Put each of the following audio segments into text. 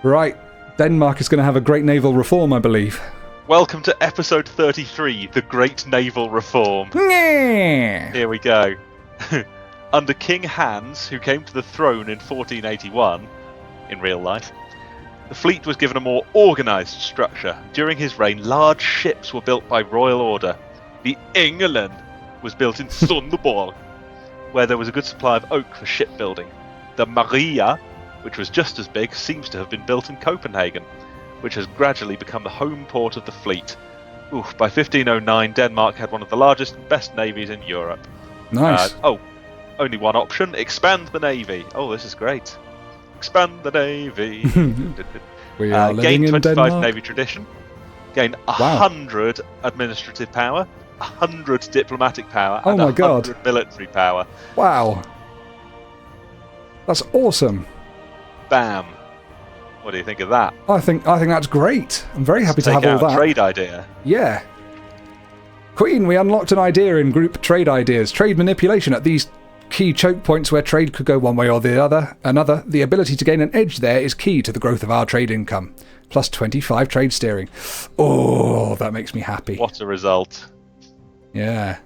Right. Denmark is going to have a great naval reform, I believe. Welcome to episode 33, The Great Naval Reform. Yeah. Here we go. Under King Hans, who came to the throne in 1481, in real life, the fleet was given a more organised structure. During his reign, large ships were built by royal order. The Engelen was built in Sunderborg, where there was a good supply of oak for shipbuilding. The Maria, which was just as big, seems to have been built in Copenhagen, which has gradually become the home port of the fleet. By 1509, Denmark had one of the largest and best navies in Europe. Nice. Only one option: expand the navy. Oh, this is great. Expand the navy. We are living gain in 25 Denmark. navy tradition. Gain 100 administrative power, 100 diplomatic power, and 100 military power. Wow. That's awesome. Bam. What do you think of that? I think that's great. I'm very happy to have all that. Trade idea. Yeah. Queen, we unlocked an idea in group trade ideas. Trade manipulation at these key choke points where trade could go one way or the other. The ability to gain an edge there is key to the growth of our trade income. Plus 25 trade steering. Oh, that makes me happy. What a result. Yeah.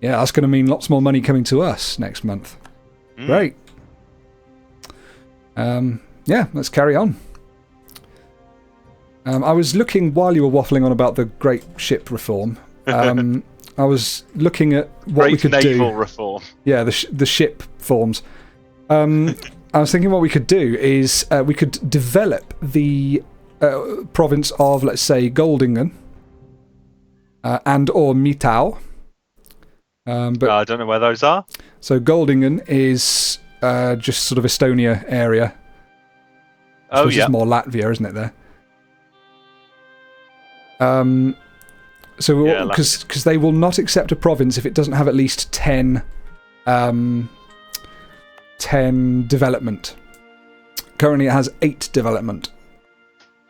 Yeah, that's going to mean lots more money coming to us next month. Great. Yeah, let's carry on. I was looking, while you were waffling on about the great ship reform, I was looking at what we could do. Great naval reform. Yeah, the ship forms. I was thinking what we could do is we could develop the province of, let's say, Goldingen and or Mitau. But I don't know where those are. So Goldingen is just sort of Estonia area. Oh, yeah. It's more Latvia, isn't it, there? So, because they will not accept a province if it doesn't have at least 10 development. Currently, it has 8 development.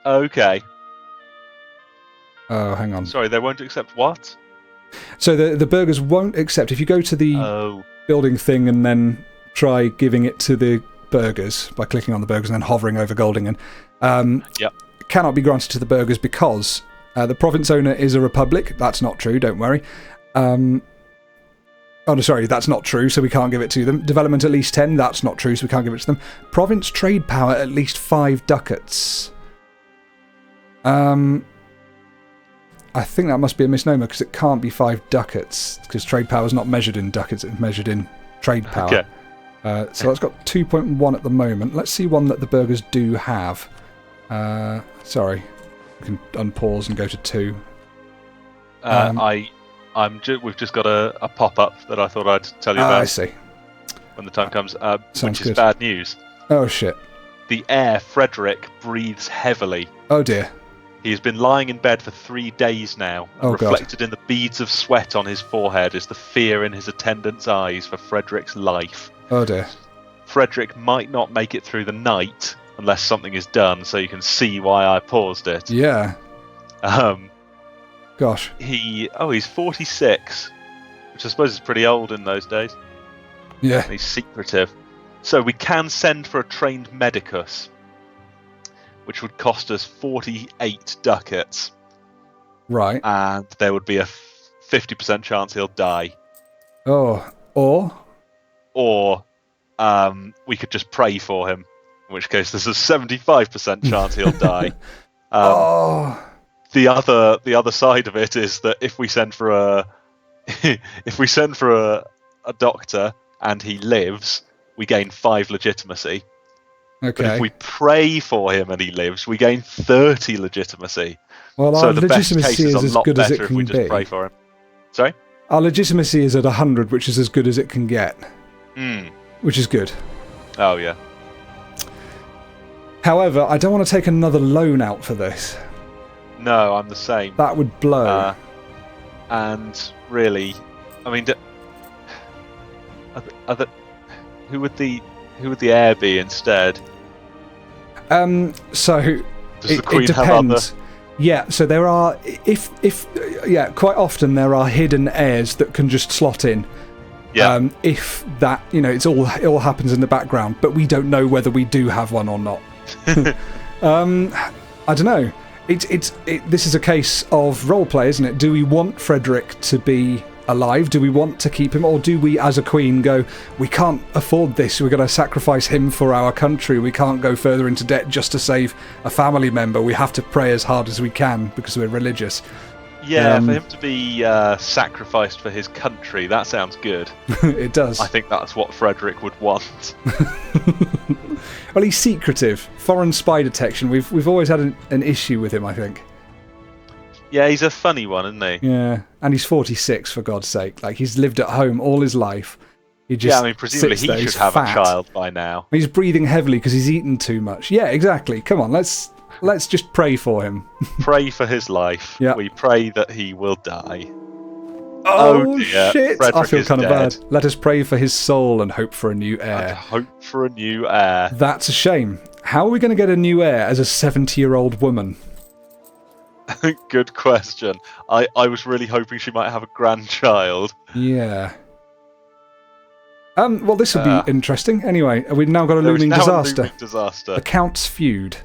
Okay. Oh, hang on. Sorry, they won't accept what? So the burghers won't accept. If you go to the building thing and then try giving it to the burghers by clicking on the burghers and then hovering over Goldingen, cannot be granted to the burghers because the province owner is a republic. That's not true, don't worry. That's not true, so we can't give it to them. Development at least 10, that's not true, so we can't give it to them. Province trade power at least 5 ducats. I think that must be a misnomer because it can't be 5 ducats because trade power is not measured in ducats, it's measured in trade power. Okay. So that's got 2.1 at the moment. Let's see one that the burghers do have. Sorry. We can unpause and go to 2. We've just got a pop-up that I thought I'd tell you about. I see. When the time comes, which is good. bad news. Oh, shit. The heir, Frederick, breathes heavily. Oh, dear. He has been lying in bed for 3 days now, and reflected in the beads of sweat on his forehead is the fear in his attendant's eyes for Frederick's life. Oh, dear. Frederick might not make it through the night unless something is done, so you can see why I paused it. Yeah. Gosh. He's 46, which I suppose is pretty old in those days. Yeah. He's secretive. So we can send for a trained medicus, which would cost us 48 ducats. Right. And there would be a 50% chance he'll die. Oh. Or we could just pray for him, in which case there's a 75% chance he'll die. The other side of it is that if we send for a doctor and he lives, we gain 5 legitimacy. Okay. But if we pray for him and he lives, we gain 30 legitimacy. Well, so our the best legitimacy case is is a as lot good as it better if can we be. just pray for him. Sorry? Our legitimacy is at 100, which is as good as it can get. Which is good. Oh, yeah. However, I don't want to take another loan out for this. No, I'm the same. That would blow. And really, I mean, who would the heir be instead? So Does the it Queen have depends. Yeah, so there are quite often there are hidden heirs that can just slot in. Yeah. If that, it all happens in the background, but we don't know whether we do have one or not. I don't know. This is a case of roleplay, isn't it? Do we want Frederick to be alive? Do we want to keep him? Or do we, as a queen, go, we can't afford this, we're going to sacrifice him for our country, we can't go further into debt just to save a family member, we have to pray as hard as we can because we're religious. Yeah, for him to be sacrificed for his country, that sounds good. It does. I think that's what Frederick would want. Well, he's secretive. Foreign spy detection. We've always had an issue with him, I think. Yeah, he's a funny one, isn't he? Yeah, and he's 46, for God's sake. Like, he's lived at home all his life. He just I mean, presumably sits there, he he's should have fat. a child by now. He's breathing heavily because he's eaten too much. Yeah, exactly. Come on, let's just pray for him. Pray for his life. Yeah. We pray that he will die. Oh, dear. shit! Frederick I feel is kind of dead. bad. Let us pray for his soul and hope for a new And heir. hope for a new heir. That's a shame. How are we going to get a new heir as a 70-year-old woman? Good question. I was really hoping she might have a grandchild. Yeah. Well, this will be interesting. Anyway, we've now got a There is looming now a disaster. looming disaster. The Count's feud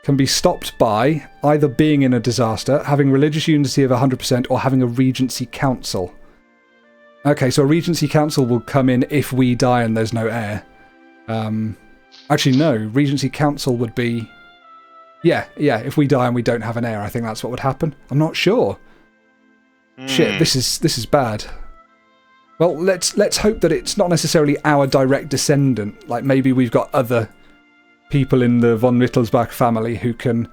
can be stopped by either being in a disaster, having religious unity of 100%, or having a regency council. Okay, so a regency council will come in if we die and there's no heir. Actually, no. Regency council would be... Yeah, if we die and we don't have an heir, I think that's what would happen. I'm not sure. Shit, this is bad. Well, let's hope that it's not necessarily our direct descendant. Like, maybe we've got other people in the von Wittelsbach family who can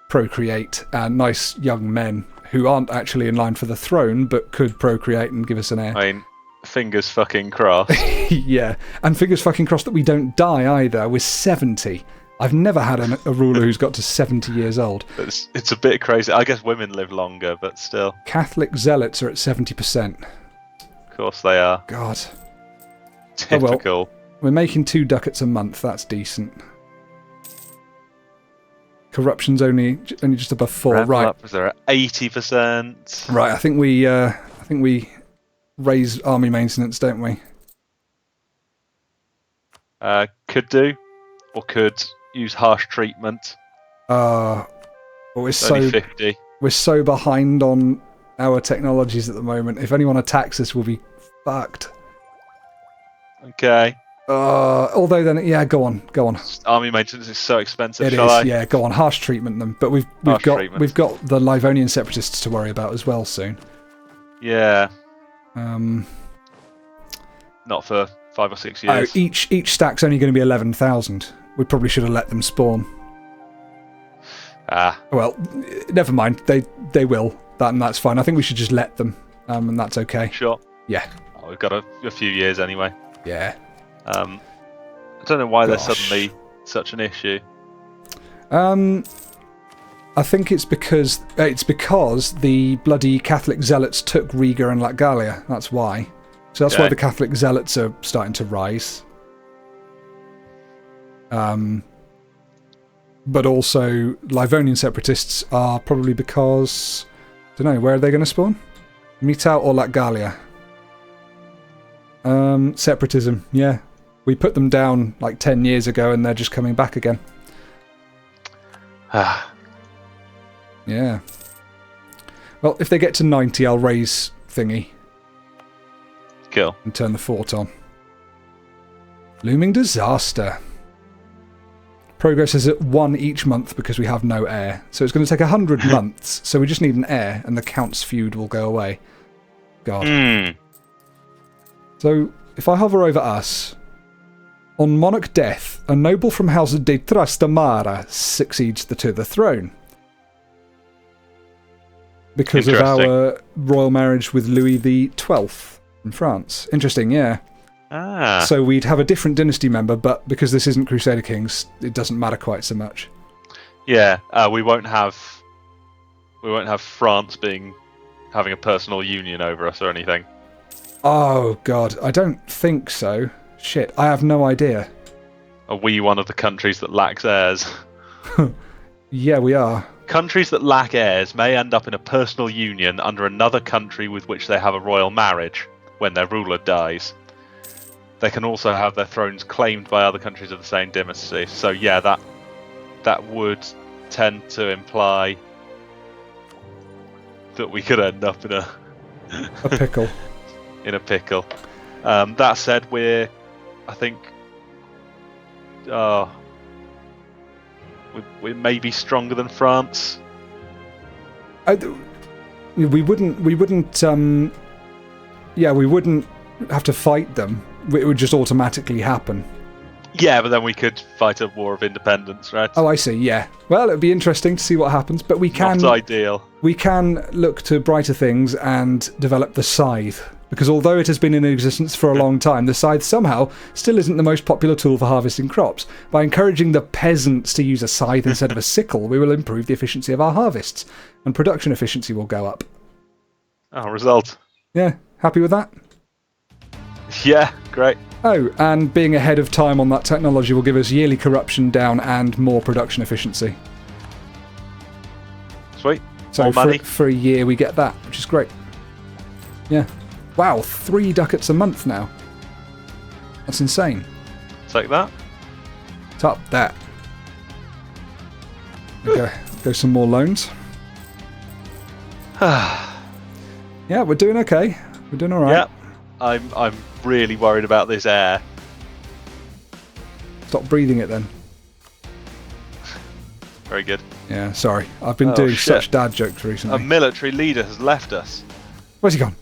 procreate, nice young men who aren't actually in line for the throne, but could procreate and give us an heir. I mean, fingers fucking crossed. Yeah, and fingers fucking crossed that we don't die either. We're 70. I've never had a ruler who's got to 70 years old. It's a bit crazy. I guess women live longer, but still. Catholic zealots are at 70%. Of course they are. God. Typical. Oh, well, we're making 2 ducats a month. That's decent. Corruption's only just above 4. Right. They're at 80%. Right. I think we raise army maintenance, don't we? Could do, or could use harsh treatment. But we're Only 50. We're so behind on our technologies at the moment. If anyone attacks us, we'll be fucked. Okay. Although then, yeah, go on. Army maintenance is so expensive. It shall is, I? yeah. Go on, harsh treatment them. But we've got the Livonian separatists to worry about as well soon. Yeah. Not for 5 or 6 years. Each stack's only going to be 11,000. We probably should have let them spawn. Well, never mind. They will. That's fine. I think we should just let them, and that's okay. Sure. Yeah. We've got a few years anyway. Yeah. I don't know why there's suddenly such an issue. I think it's because the bloody Catholic zealots took Riga and Latgalia. That's why. So that's why the Catholic zealots are starting to rise. But also Livonian separatists are probably because, I don't know, where are they going to spawn? Mitau or Latgalia? Separatism, yeah. We put them down like 10 years ago and they're just coming back again. Yeah. Well, if they get to 90, I'll raise thingy. Cool. And turn the fort on. Looming disaster. Progress is at 1 each month because we have no heir. So it's going to take 100 months. So we just need an heir and the Count's feud will go away. God. So if I hover over us, on monarch death, a noble from House de Trastamara succeeds to the throne. Because of our royal marriage with Louis XII in France. Interesting, yeah. So we'd have a different dynasty member, but because this isn't Crusader Kings, it doesn't matter quite so much. Yeah, we won't have France having a personal union over us or anything. Oh God, I don't think so. Shit, I have no idea. Are we one of the countries that lacks heirs? Yeah, we are. Countries that lack heirs may end up in a personal union under another country with which they have a royal marriage when their ruler dies. they can also have their thrones claimed by other countries of the same dynasty. So yeah, that would tend to imply that we could end up in a pickle. In a pickle. That said, I think we may be stronger than France. We wouldn't have to fight them. It would just automatically happen. Yeah, but then we could fight a war of independence, right? Oh, I see, yeah. Well, it'd be interesting to see what happens, but we can... Not ideal. We can look to brighter things and develop the scythe, because although it has been in existence for a long time, the scythe somehow still isn't the most popular tool for harvesting crops. By encouraging the peasants to use a scythe instead of a sickle, we will improve the efficiency of our harvests, and production efficiency will go up. Oh, result. Yeah, happy with that? Yeah, great. Oh, and being ahead of time on that technology will give us yearly corruption down and more production efficiency. Sweet. So more money. For a year we get that, which is great. Yeah. Wow, 3 ducats a month now. That's insane. Take that. Top that. Okay, go some more loans. Yeah, we're doing okay. We're doing all right. Yeah, I'm really worried about this air. Stop breathing it then. Very good. Yeah, sorry. I've been doing such dad jokes recently. A military leader has left us. Where's he gone?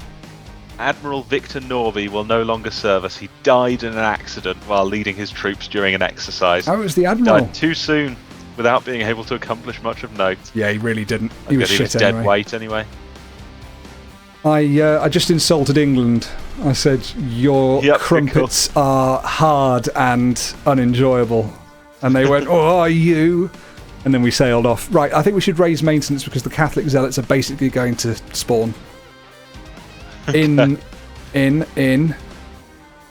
Admiral Victor Norby will no longer serve us. He died in an accident while leading his troops during an exercise. Oh, it was the Admiral. Died too soon without being able to accomplish much of note. Yeah, he really didn't. He was shit dead anyway. weight anyway. I just insulted England. I said, your crumpets are hard and unenjoyable. And they went, oh, are you? And then we sailed off. Right, I think we should raise maintenance because the Catholic zealots are basically going to spawn. In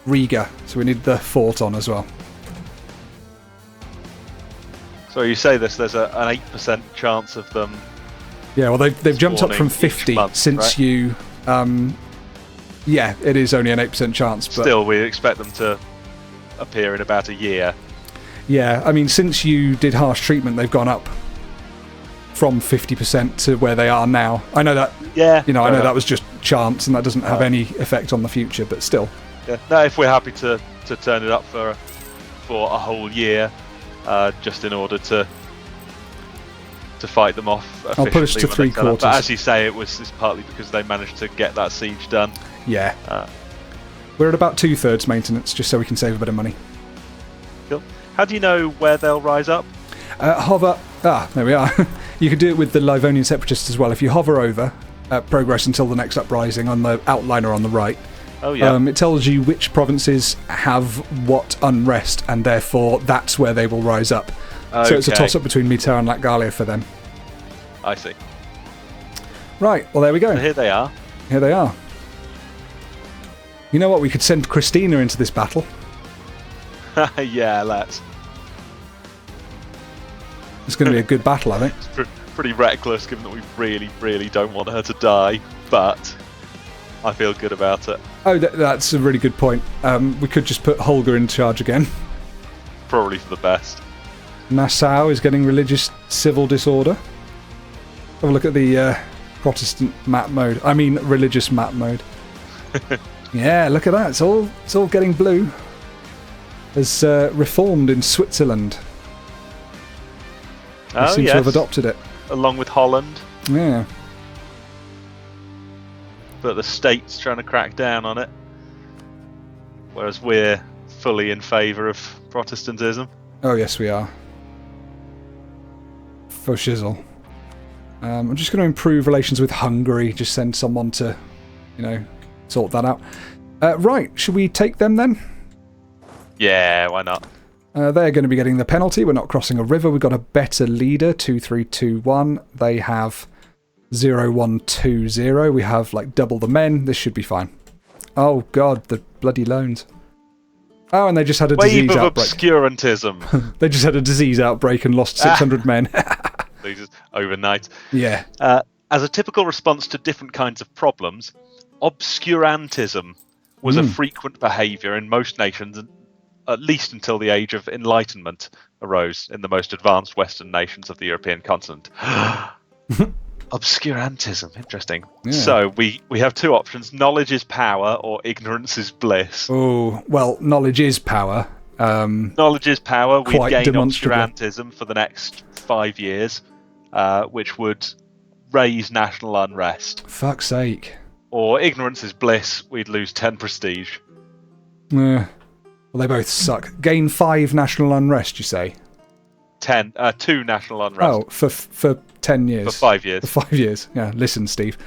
Riga. So we need the fort on as well. So you say this, there's an 8% chance of them. Yeah, well, they've jumped up from 50 month, since right? you... yeah, it is only an 8% chance. But still, we expect them to appear in about a year. Yeah, I mean, since you did harsh treatment, they've gone up from 50% to where they are now. I know that. Yeah. You know, I know that was just chance, and that doesn't have any effect on the future. But still. Yeah. No, if we're happy to turn it up for a whole year, just in order to fight them off efficiently. I'll put us to 3/4. But as you say, it's partly because they managed to get that siege done. Yeah. We're at about 2/3 maintenance, just so we can save a bit of money. Cool. How do you know where they'll rise up? Hover. There we are. You could do it with the Livonian separatists as well. If you hover over progress until the next uprising on the outliner on the right, oh yeah, it tells you which provinces have what unrest, and therefore that's where they will rise up. Okay. So it's a toss-up between Mitterrand and Latgalia for them. I see. Right, well there we go. So here they are. Here they are. You know what? We could send Christina into this battle. Yeah, let's. It's going to be a good battle, I think. It's pretty reckless, given that we really, really don't want her to die, but I feel good about it. Oh, that's a really good point. We could just put Holger in charge again. Probably for the best. Nassau is getting religious civil disorder. Have a look at the Protestant map mode. I mean, religious map mode. Yeah, look at that. It's all getting blue. There's reformed in Switzerland. They seem to have adopted it. Along with Holland. Yeah. But the state's trying to crack down on it. Whereas we're fully in favour of Protestantism. Oh, yes, we are. For shizzle. I'm just going to improve relations with Hungary. Just send someone to, sort that out. Right, should we take them then? Yeah, why not? They're going to be getting the penalty. We're not crossing a river. We've got a better leader, 2321. They have 0120. We have double the men. This should be fine. Oh god, the bloody loans. Oh, and they just had a disease outbreak. Wave of obscurantism. They just had a disease outbreak and lost 600 men. Just overnight. Yeah. As a typical response to different kinds of problems, obscurantism was a frequent behaviour in most nations, at least until the age of Enlightenment arose in the most advanced Western nations of the European continent. Obscurantism, interesting. Yeah. So we have two options: knowledge is power, or ignorance is bliss. Oh, well, knowledge is power. Knowledge is power. We'd Quite gain demonstrable. obscurantism for the next 5 years, which would raise national unrest. Fuck's sake. Or ignorance is bliss. We'd lose 10 prestige. Well, they both suck. Gain 5 national unrest, you say? 2 national unrest. Oh, for 10 years. For 5 years. For 5 years. Yeah, listen, Steve.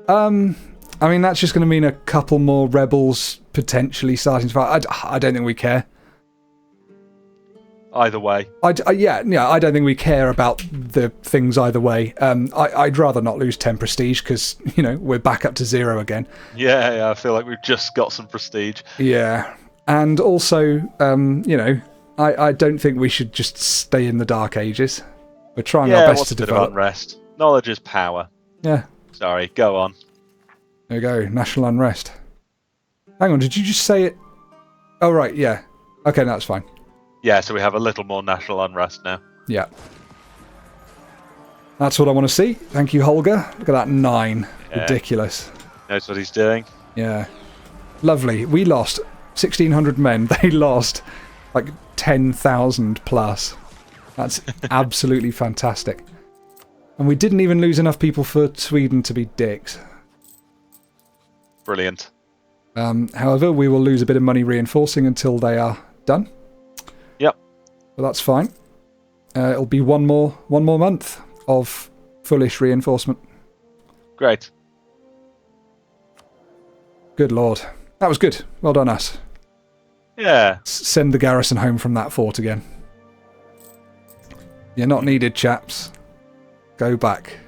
I mean, that's just going to mean a couple more rebels potentially starting to fight. I don't think we care. Either way. I don't think we care about the things either way. I'd rather not lose 10 prestige because, we're back up to 0 again. Yeah, I feel like we've just got some prestige. Yeah. And also, I don't think we should just stay in the Dark Ages. We're trying our best to develop. Unrest. Knowledge is power. Yeah. Sorry, go on. There you go, national unrest. Hang on, did you just say it? Oh, right, yeah. Okay, that's fine. Yeah, so we have a little more national unrest now. Yeah. That's what I want to see. Thank you, Holger. Look at that 9. Yeah. Ridiculous. Knows what he's doing. Yeah. Lovely. We lost 1,600 men. They lost like 10,000 plus. That's absolutely fantastic. And we didn't even lose enough people for Sweden to be dicks. Brilliant. However, we will lose a bit of money reinforcing until they are done. Yep. But that's fine. It'll be one more month of foolish reinforcement. Great. Good lord. That was good. Well done, us. Yeah. Send the garrison home from that fort again. You're not needed, chaps. Go back.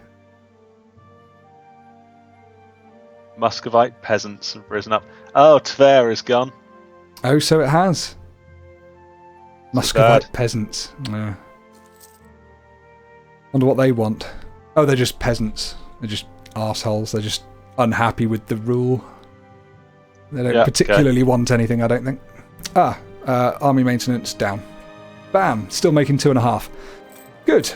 Muscovite peasants have risen up. Oh, Tver is gone. Oh, so it has. Muscovite peasants. Yeah. Wonder what they want. Oh, they're just peasants. They're just arseholes. They're just unhappy with the rule. They don't particularly want anything, I don't think. Army maintenance down. Bam! Still making 2.5. Good.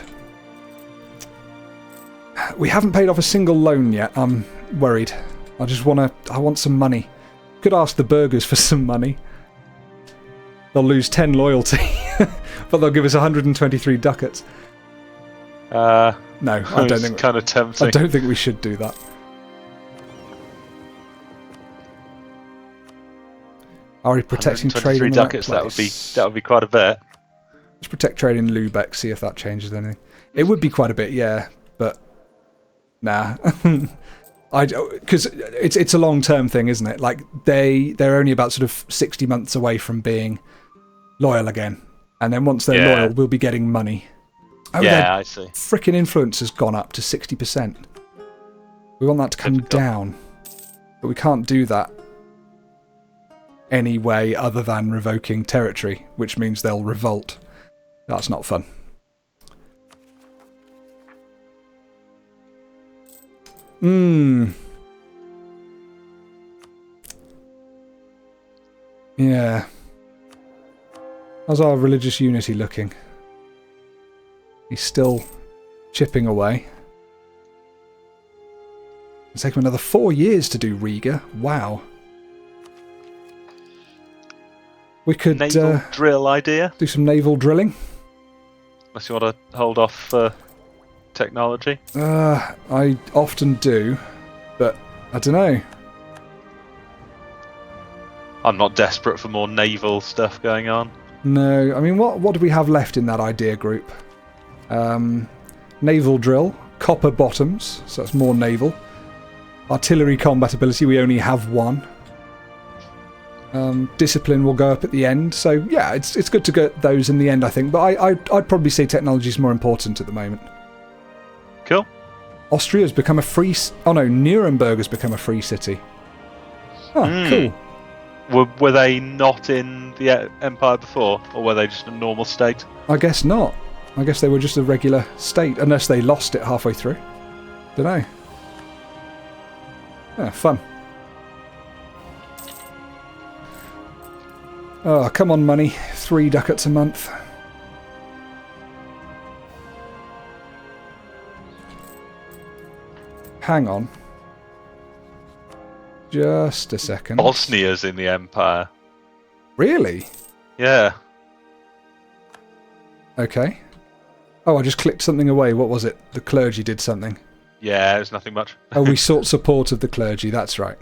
We haven't paid off a single loan yet. I'm worried. I want some money. Could ask the burghers for some money. They'll lose 10 loyalty, but they'll give us 123 ducats. No, I don't think. Kind of tempting. I don't think we should do that. Are we protecting trade in ducats? That would be quite a bit. Let's protect trade in Lubeck. See if that changes anything. It would be quite a bit, yeah, but nah. Because it's a long-term thing, isn't it? Like they're only about sort of 60 months away from being loyal again, and then once they're loyal, we'll be getting money. Oh, yeah, I see. Frickin' influence has gone up to 60%. We want that to come down, but we can't do that any way other than revoking territory, which means they'll revolt. That's not fun. Yeah. How's our religious unity looking? He's still chipping away. It's taken another 4 years to do Riga. Wow. We could naval drill idea. Do some naval drilling. Unless you want to hold off for technology. I often do, but I don't know. I'm not desperate for more naval stuff going on. No, I mean, what do we have left in that idea group? Naval drill, copper bottoms, so that's more naval. Artillery combat ability, we only have 1. Discipline will go up at the end, so yeah, it's good to get those in the end, I think. But I'd probably say technology is more important at the moment. Cool. Austria's become a free... Oh no, Nuremberg has become a free city. Oh, cool. Were they not in the Empire before, or were they just a normal state? I guess not. I guess they were just a regular state, unless they lost it halfway through. Don't know. Yeah, fun. Oh, come on, money. 3 ducats a month. Hang on. Just a second. Bosnia's in the Empire. Really? Yeah. Okay. Oh, I just clicked something away. What was it? The clergy did something. Yeah, it's nothing much. Oh, we sought support of the clergy. That's right.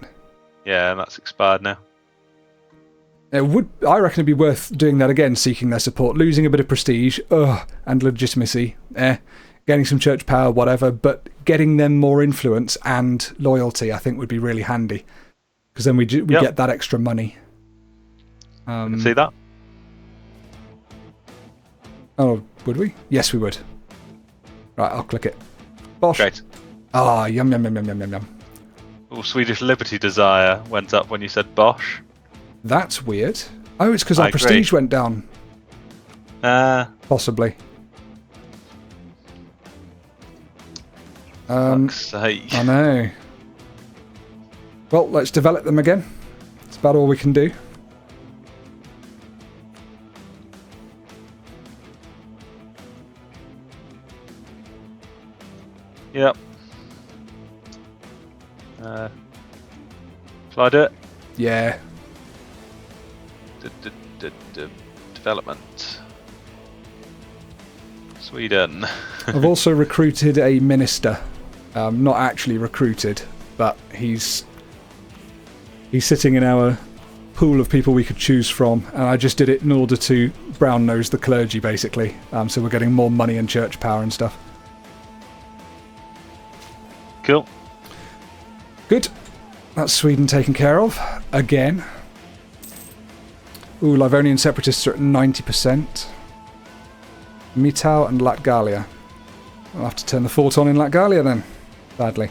Yeah, and that's expired now. I reckon it'd be worth doing that again, seeking their support, losing a bit of prestige, and legitimacy, getting some church power, whatever, but getting them more influence and loyalty, I think, would be really handy, because then we get that extra money. I can see that. Oh, would we? Yes, we would. Right, I'll click it. Bosh. Great. Ah, yum, yum, yum, yum, yum, yum, yum. Oh, Swedish Liberty Desire went up when you said Bosch. That's weird. Oh, it's because our prestige went down. Possibly. Fuck's sake. I know. Well, let's develop them again. It's about all we can do. Yep. Shall I do it? Yeah. Development. Sweden. I've also recruited a minister. Not actually recruited, but he's sitting in our pool of people we could choose from, and I just did it in order to brown nose the clergy, basically. So we're getting more money and church power and stuff. Cool. Good. That's Sweden taken care of. Again. Ooh, Livonian separatists are at 90%. Mitau and Latgalia. I'll have to turn the fort on in Latgalia then. Badly.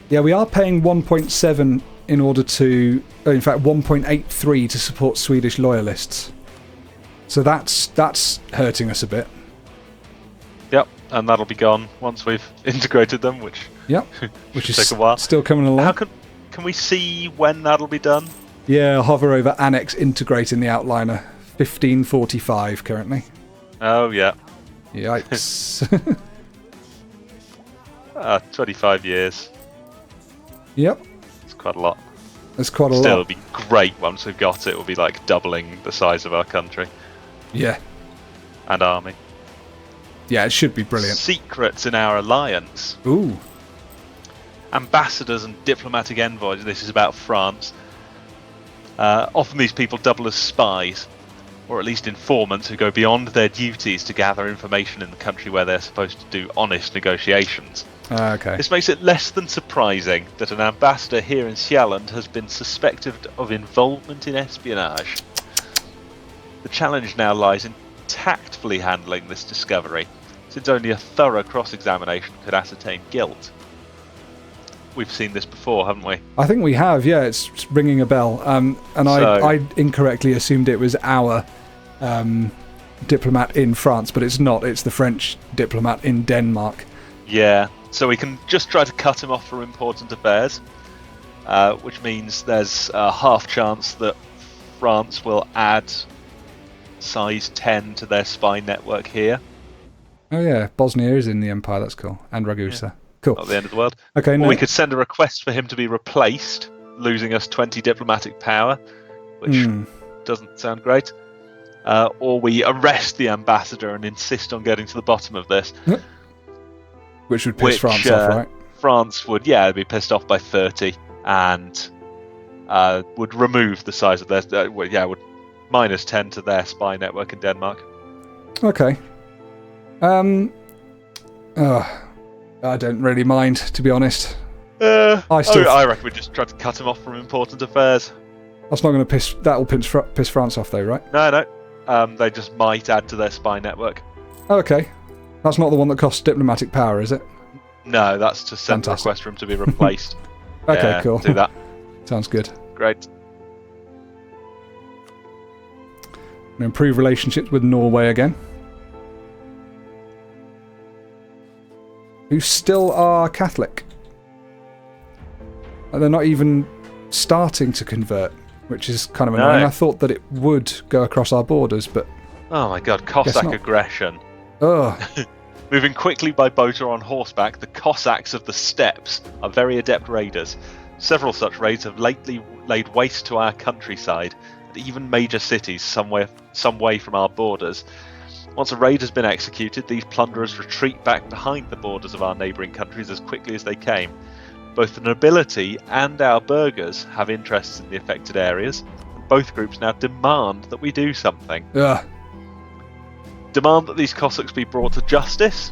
Yeah, we are paying 1.7 in order to... in fact, 1.83 to support Swedish loyalists. So that's hurting us a bit. Yep, and that'll be gone once we've integrated them, which which is is take a while. Still coming along. How can we see when that'll be done? Yeah, hover over Annex Integrate in the outliner. 1545 currently. Oh yeah. Yikes. 25 years. Yep. It's quite a lot. That's quite a Still, lot. it'll be great once we've got it. It'll be like doubling the size of our country. Yeah. And army. Yeah, it should be brilliant. Secrets in our alliance. Ooh. Ambassadors and diplomatic envoys. This is about France. Often these people double as spies, or at least informants who go beyond their duties to gather information in the country where they're supposed to do honest negotiations. Okay. This makes it less than surprising that an ambassador here in Sjælland has been suspected of involvement in espionage. The challenge now lies in tactfully handling this discovery, since only a thorough cross-examination could ascertain guilt. We've seen this before, haven't we? I think we have, yeah, it's ringing a bell. I incorrectly assumed it was our diplomat in France, but it's not. It's the French diplomat in Denmark. Yeah, so we can just try to cut him off from important affairs, which means there's a half chance that France will add size 10 to their spy network here. Oh yeah, Bosnia is in the Empire, that's cool. And Ragusa. Yeah. Cool. Not the end of the world. Okay, or we could send a request for him to be replaced, losing us 20 diplomatic power, which doesn't sound great. Or we arrest the ambassador and insist on getting to the bottom of this. Which would piss France off, right? France would, be pissed off by 30 and would remove the size of their... would minus 10 to their spy network in Denmark. Okay. I don't really mind, to be honest. I reckon we just try to cut him off from important affairs. That's not going to piss... That'll piss France off, though, right? No. They just might add to their spy network. Oh, okay. That's not the one that costs diplomatic power, is it? No, that's to send a request for him to be replaced. Okay, cool. Do that. Sounds good. Great. Improve relationships with Norway again. Who still are Catholic. They're not even starting to convert, which is kind of annoying. No. I thought that it would go across our borders, but Oh my god, Guess Cossack not. aggression. ugh. Moving quickly by boat or on horseback, the Cossacks of the steppes are very adept raiders. Several such raids have lately laid waste to our countryside, and even major cities some way from our borders. Once a raid has been executed, these plunderers retreat back behind the borders of our neighbouring countries as quickly as they came. Both the nobility and our burghers have interests in the affected areas, and both groups now demand that we do something. Ugh. Demand that these Cossacks be brought to justice,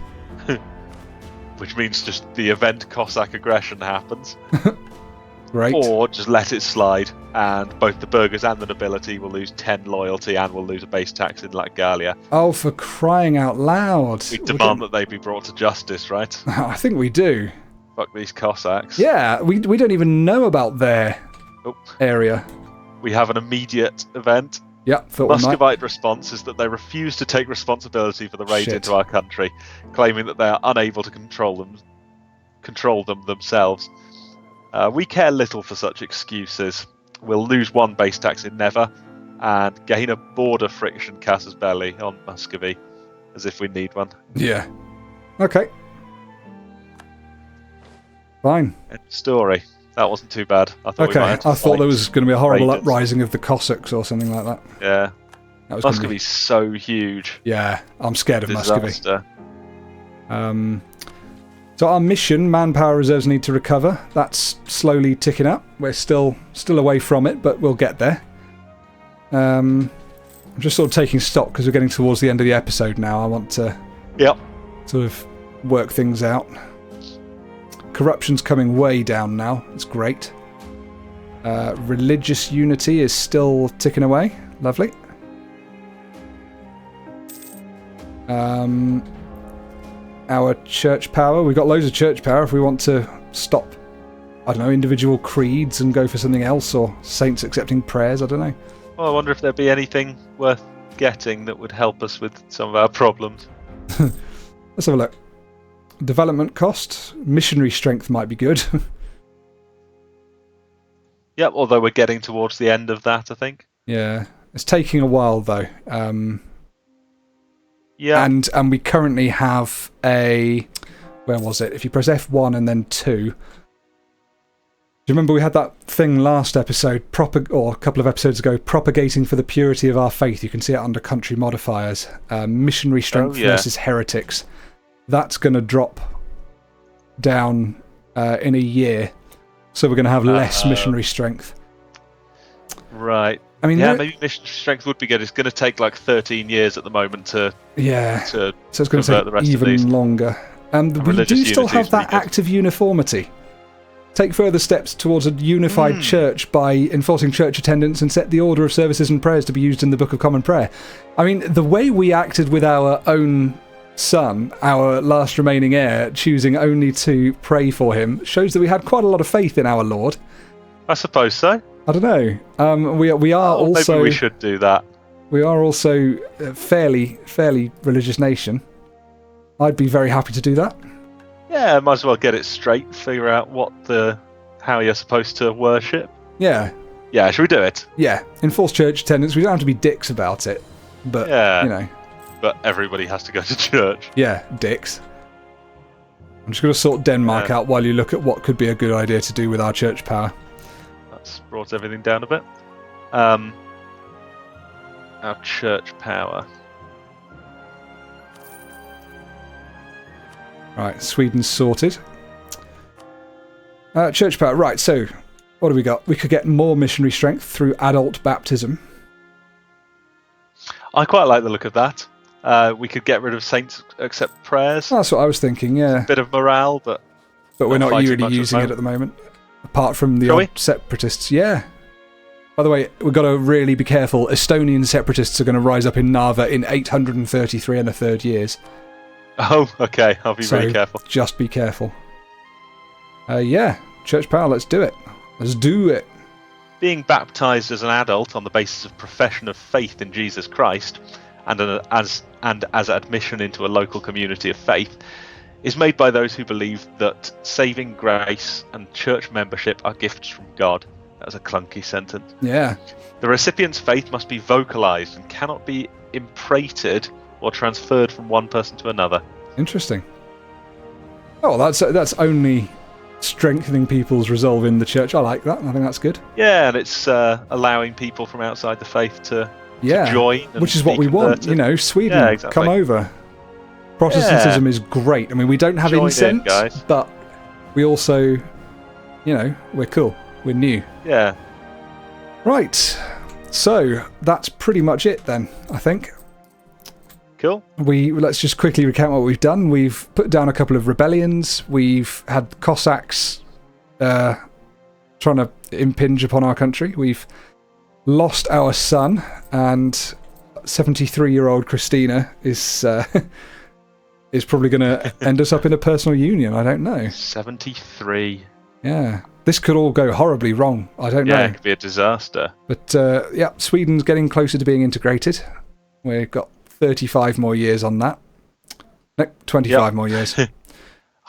which means just the event Cossack aggression happens, Great. or just let it slide, and both the burghers and the nobility will lose 10 loyalty and will lose a base tax in Latgalia. Oh, for crying out loud. We demand that they be brought to justice, right? I think we do. Fuck these Cossacks. Yeah, we don't even know about their Oh, area. we have an immediate event. Yeah, thought we might. Muscovite response is that they refuse to take responsibility for the raids Shit. into our country, claiming that they are unable to control them themselves. We care little for such excuses. We'll lose one base tax in Never, and gain a border friction casus belli on Muscovy, as if we need one. Yeah. Okay. Fine. End of story. That wasn't too bad. I thought we Okay, might have to I thought there fight was going to be a horrible raiders. uprising of the Cossacks or something like that. Yeah, That was gonna be- Muscovy's so huge. Yeah, I'm scared of Muscovy. Disaster. So our mission, manpower reserves need to recover. That's slowly ticking up. We're still away from it, but we'll get there. I'm just sort of taking stock because we're getting towards the end of the episode now. I want to Yep. sort of work things out. Corruption's coming way down now. It's great. Religious unity is still ticking away. Lovely. Our church power. We've got loads of church power if we want to stop, I don't know, individual creeds and go for something else, or saints accepting prayers. I don't know. Well, I wonder if there'd be anything worth getting that would help us with some of our problems. Let's have a look. Development cost. Missionary strength might be good. Yep, although we're getting towards the end of that, I think. Yeah. It's taking a while, though. Yeah. And we currently have a... Where was it? If you press F1 and then 2... Do you remember we had that thing last episode, or a couple of episodes ago, propagating for the purity of our faith? You can see it under country modifiers. Missionary strength versus heretics. That's going to drop down in a year. So we're going to have less missionary strength. Right. I mean, yeah, maybe mission strength would be good. It's going to take like 13 years at the moment to so it's going to convert the take rest of these. even longer. We do still have that active uniformity. Take further steps towards a unified church by enforcing church attendance and set the order of services and prayers to be used in the Book of Common Prayer. I mean, the way we acted with our own son, our last remaining heir, choosing only to pray for him, shows that we had quite a lot of faith in our Lord. I suppose so. I don't know. We are also... Maybe we should do that. We are also a fairly religious nation. I'd be very happy to do that. Yeah, might as well get it straight, figure out how you're supposed to worship. Yeah. Yeah, should we do it? Yeah. Enforce church attendance. We don't have to be dicks about it. But, you know. But everybody has to go to church. Yeah, dicks. I'm just going to sort Denmark out while you look at what could be a good idea to do with our church power. That's brought everything down a bit. Our church power. Right, Sweden's sorted. Church power. Right, so what do we got? We could get more missionary strength through adult baptism. I quite like the look of that. We could get rid of saints accept prayers. That's what I was thinking, yeah. Bit of morale, but we're not fighting really much using it at the moment. Apart from the Shall odd separatists. Yeah. By the way, we've got to really be careful. Estonian separatists are going to rise up in Narva in 833 and a third years. Oh, okay. I'll be very careful. Just be careful. Yeah, church power, let's do it. Let's do it. Being baptized as an adult on the basis of profession of faith in Jesus Christ and as admission into a local community of faith is made by those who believe that saving grace and church membership are gifts from God. That was a clunky sentence. Yeah. The recipient's faith must be vocalized and cannot be imprinted or transferred from one person to another. Interesting. Oh, that's only strengthening people's resolve in the church. I like that. I think that's good. Yeah, and it's allowing people from outside the faith to join. And which is what we want. Sweden, yeah, exactly. Come over. Protestantism is great. I mean, we don't have incense, guys. But we also, we're cool. We're new. Yeah. Right. So that's pretty much it then, I think. Cool. Let's just quickly recount what we've done. We've put down a couple of rebellions. We've had Cossacks trying to impinge upon our country. We've lost our son, and 73-year-old Christina is probably going to end us up in a personal union. I don't know. 73. Yeah. This could all go horribly wrong. I don't know. Yeah, it could be a disaster. But, Sweden's getting closer to being integrated. We've got 35 more years on that. No, 25 more years.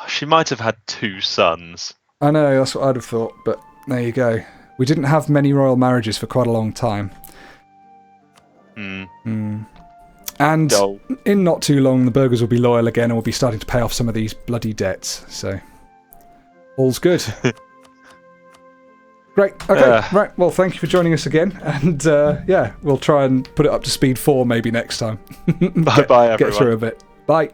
She might have had 2 sons. I know, that's what I'd have thought, but there you go. We didn't have many royal marriages for quite a long time. And in not too long, the burghers will be loyal again and we'll be starting to pay off some of these bloody debts. So, all's good. Great. Okay. Right. Well, thank you for joining us again. And we'll try and put it up to speed 4 maybe next time. Bye-bye, everyone. Get through a bit. Bye.